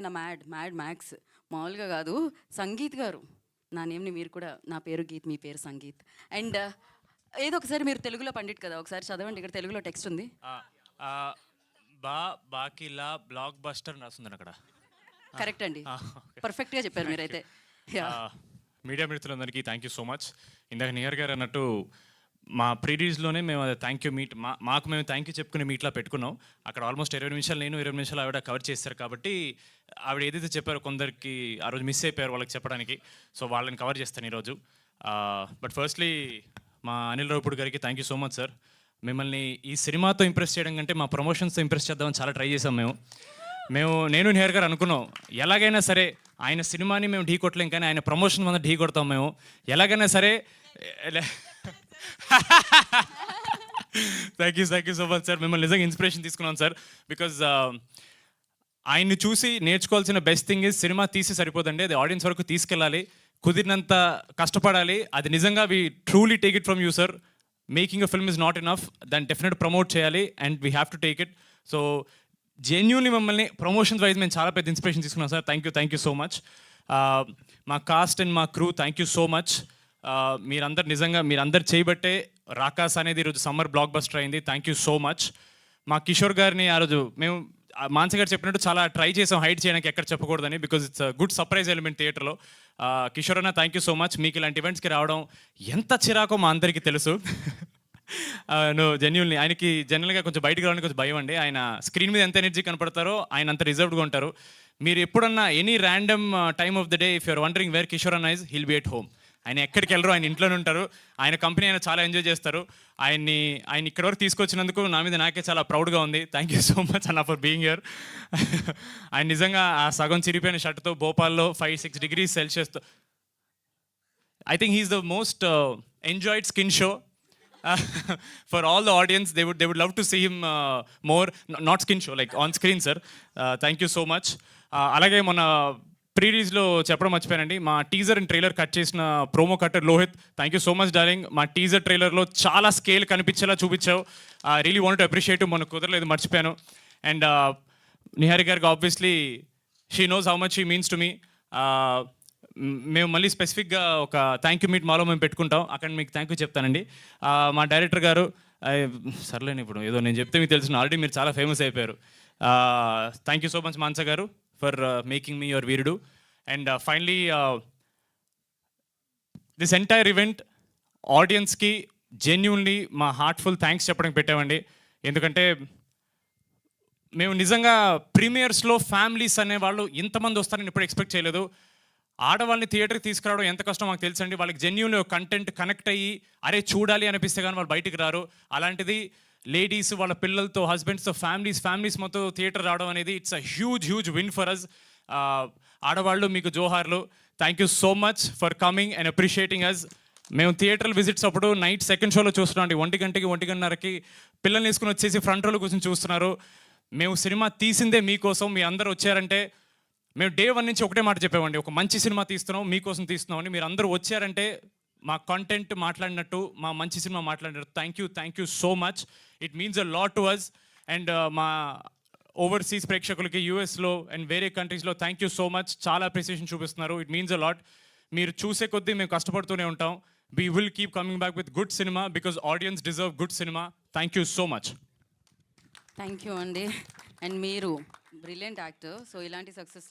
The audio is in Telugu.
ఆయన మ్యాక్స్ మామూలుగా కాదు. సంగీత్ గారు, నా నేమ్ని మీరు కూడా, నా పేరు గీత్, మీ పేరు సంగీత్. అండ్ ఏదో ఒకసారి మీరు తెలుగులో పండిట్ కదా, ఒకసారి చదవండి. ఇక్కడ తెలుగులో టెక్స్ట్ ఉంది. బాకిలా బ్లాక్ బస్టర్ రాస్తుంది అక్కడ. కరెక్ట్ అండి, పర్ఫెక్ట్గా చెప్పారు మీరైతే. మీడియా మిత్రులందరికీ థ్యాంక్ యూ సో మచ్. ఇందాక నియర్ గారు అన్నట్టు మా ప్రీరీజ్లోనే మేము అది థ్యాంక్ యూ మీట్ మాకు మేము థ్యాంక్ యూ చెప్పుకునే మీట్లా పెట్టుకున్నాం. అక్కడ ఆల్మోస్ట్ 20 నిమిషాలు నేను, 20 నిమిషాలు ఆవిడ కవర్ చేస్తారు. కాబట్టి ఆవిడ ఏదైతే చెప్పారో కొందరికి ఆ రోజు మిస్ అయిపోయారు వాళ్ళకి చెప్పడానికి. సో వాళ్ళని కవర్ చేస్తాను ఈరోజు. బట్ ఫస్ట్లీ మా అనిల్ రావుపూడి గారికి thank you so much sir. మిమ్మల్ని ఈ సినిమాతో ఇంప్రెస్ చేయడం కంటే మా ప్రమోషన్స్తో ఇంప్రెస్ చేద్దామని చాలా ట్రై చేసాం నేను నియర్ గారు అనుకున్నాం ఎలాగైనా సరే ఆయన సినిమాని మేము ఢీ కొట్టలేం, కానీ ఆయన ప్రమోషన్ వల్ల ఢీ కొడతాం మేము ఎలాగైనా సరే. Thank you so much sir. మిమ్మల్ని నిజంగా ఇన్స్పిరేషన్ తీసుకున్నాం సార్. బికాజ్ ఆయన్ని చూసి నేర్చుకోవాల్సిన బెస్ట్ థింగ్ ఇస్ సినిమా తీసి సరిపోదండి, అది ఆడియన్స్ వరకు తీసుకెళ్ళాలి, కుదిరినంత కష్టపడాలి. అది నిజంగా we truly take it from you sir. Making a film is not enough, దాన్ని డెఫినెట్ ప్రమోట్ చేయాలి and we have to take it. So genuinely మమ్మల్ని ప్రమోషన్స్ వైజ్ మేము చాలా పెద్ద ఇన్స్పిరేషన్ తీసుకున్నాం sir. Thank you so much. మా కాస్ట్ అండ్ మా crew thank you so much. మీరందరు చేయబట్టే రాకాస్ అనేది ఈరోజు సమ్మర్ బ్లాక్ బస్టర్ అయింది. Thank you so much. మా కిషోర్ గారిని ఆ రోజు మేము మాన్స గారు చెప్పినట్టు చాలా ట్రై చేసాం హైడ్ చేయడానికి, ఎక్కడ చెప్పకూడదని, because it's good surprise element థియేటర్లో. కిషోర్ అన్న థ్యాంక్ యూ సో మచ్. మీకు ఇలాంటి ఈవెంట్స్కి రావడం ఎంత చిరాకో మా అందరికీ తెలుసు. జెన్యున్లీ ఆయనకి జనరల్గా కొంచెం బయటకు రావడానికి కొంచెం భయం అండి. ఆయన స్క్రీన్ మీద ఎంత ఎనర్జీ కనపడతారో ఆయన అంత రిజర్వ్డ్గా ఉంటారు. మీరు ఎప్పుడన్నా any random time of the day if you're wondering where Kishore అన్న ఇస్, హిల్ బి ఎట్ హోమ్. ఆయన ఎక్కడికి వెళ్ళరు, ఆయన ఇంట్లోనే ఉంటారు. ఆయన కంపెనీ ఆయన చాలా ఎంజాయ్ చేస్తారు. ఆయన ఇక్కడి వరకు తీసుకొచ్చినందుకు నా మీద నాకే చాలా ప్రౌడ్గా ఉంది. థ్యాంక్ యూ సో మచ్ అన్న ఫర్ బీయింగ్ హియర్. ఆయన నిజంగా ఆ సగం చిరిగిపోయిన షర్ట్తో భోపాల్లో 5-6 degrees Celsiusతో, I think he's the most enjoyed skin show for all the audience. They would love to see him more, not skin show, like on screen sir. Thank you so much. అలాగే మొన్న ప్రీరీజ్లో చెప్పడం మర్చిపోయానండి, మా టీజర్ అండ్ ట్రైలర్ కట్ చేసిన promo cutter Lohith, thank you so much darling. మా టీజర్ ట్రైలర్లో చాలా స్కేల్ కనిపించేలా చూపించావు. Really want to appreciate. మొన్న కుదరలేదు, మర్చిపోయాను. అండ్ నిహారి గారికి obviously she knows how much she means to me. మేము మళ్ళీ స్పెసిఫిక్గా ఒక థ్యాంక్ యూ మీట్ మాలో మేము పెట్టుకుంటాం, అక్కడ మీకు థ్యాంక్ యూ చెప్తానండి. మా డైరెక్టర్ గారు, సర్లేని ఇప్పుడు ఏదో నేను చెప్తే మీకు తెలుసు, ఆల్రెడీ మీరు చాలా ఫేమస్ అయిపోయారు. థ్యాంక్ యూ సో మచ్ మాన్స గారు for making me your Veerudu. And finally, this entire event, audience ki genuinely మా హార్ట్ఫుల్ థ్యాంక్స్ చెప్పడానికి పెట్టామండి. ఎందుకంటే మేము నిజంగా ప్రీమియర్స్లో ఫ్యామిలీస్ అనేవాళ్ళు ఇంతమంది వస్తారని ఇప్పుడు ఎక్స్పెక్ట్ చేయలేదు. ఆడవాళ్ళని థియేటర్కి తీసుకురావడం ఎంత కష్టం మాకు తెలుసండి. వాళ్ళకి జెన్యూన్లీ కంటెంట్ కనెక్ట్ అయ్యి అరే చూడాలి అనిపిస్తే కానీ వాళ్ళు బయటికి రారు. అలాంటిది లేడీస్ వాళ్ళ పిల్లలతో, హస్బెండ్స్తో, ఫ్యామిలీస్ మొత్తం థియేటర్ రావడం అనేది it's a huge win for us. ఆడవాళ్ళు మీకు జోహార్లు. Thank you so much for coming and appreciating us. మేము థియేటర్ విజిట్స్ అప్పుడు నైట్ సెకండ్ షోలో చూస్తున్నాం అండి, 1 గంటకి 1:30కి పిల్లల్ని వేసుకుని వచ్చేసి ఫ్రంట్ రోలో కూర్చొని చూస్తున్నారు. మేము సినిమా తీసిందే మీకోసం, మీ అందరూ వచ్చారంటే. మేము డే 1 నుంచి ఒకటే మాట చెప్పామండి, ఒక మంచి సినిమా తీస్తున్నాం, మీకోసం తీస్తున్నాం అని. మీరు అందరూ వచ్చారంటే మా కంటెంట్ మాట్లాడినట్టు, మా మంచి సినిమా మాట్లాడినట్టు. Thank you so much. It means a lot to us. And మా ఓవర్సీస్ ప్రేక్షకులకి యూఎస్లో అండ్ వేరే కంట్రీస్లో థ్యాంక్ యూ సో మచ్. చాలా అప్రిసియేషన్ చూపిస్తున్నారు. It means a lot. మీరు చూసే కొద్దీ మేము కష్టపడుతూనే ఉంటాం. We will keep coming back with good cinema because audience deserve good cinema. Thank you so much. Thank you అండి. అండ్ మీరు బ్రిలియంట్ యాక్టర్. సో ఇలాంటి సక్సెస్